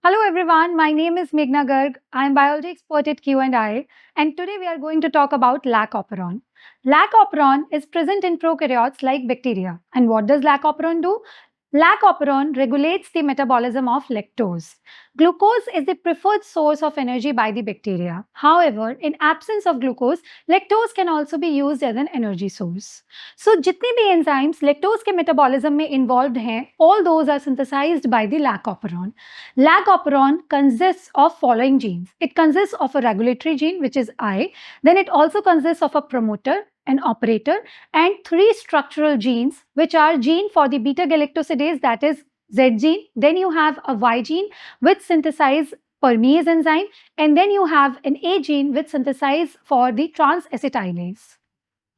Hello everyone, my name is Meghna Garg. I am biology expert at Q&I, and today we are going to talk about Lac Operon. Lac Operon is present in prokaryotes like bacteria. And what does Lac Operon do? Lac Operon regulates the metabolism of lactose. Glucose is the preferred source of energy by the bacteria. However, in absence of glucose, lactose can also be used as an energy source. So, जितने भी enzymes lactose के metabolism में involved हैं, all those are synthesized by the Lac Operon. Lac Operon consists of following genes. It consists of a regulatory gene, which is I. Then it also consists of a promoter, an operator, and three structural genes, which are gene for the beta galactosidase, that is Z gene. Then you have a Y gene, which synthesize permease enzyme, and then you have an A gene, which synthesize for the trans-acetylase.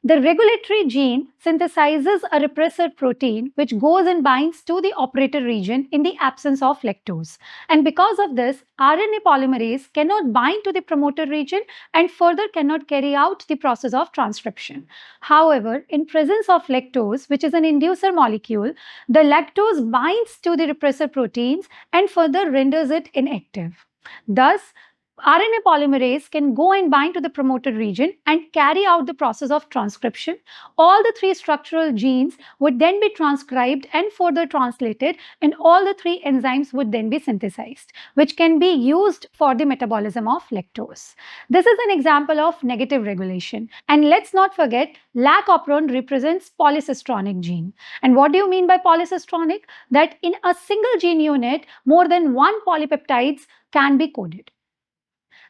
The regulatory gene synthesizes a repressor protein which goes and binds to the operator region in the absence of lactose. And because of this, RNA polymerase cannot bind to the promoter region and further cannot carry out the process of transcription. However, in presence of lactose, which is an inducer molecule, the lactose binds to the repressor proteins and further renders it inactive. Thus, RNA polymerase can go and bind to the promoter region and carry out the process of transcription. All the three structural genes would then be transcribed and further translated, and all the three enzymes would then be synthesized, which can be used for the metabolism of lactose. This is an example of negative regulation. And let's not forget, Lac Operon represents polycistronic gene. And what do you mean by polycistronic? That in a single gene unit, more than one polypeptides can be coded.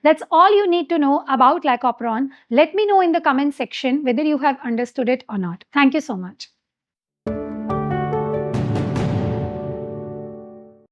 That's all you need to know about Lac Operon. Let me know in the comment section whether you have understood it or not. Thank you so much.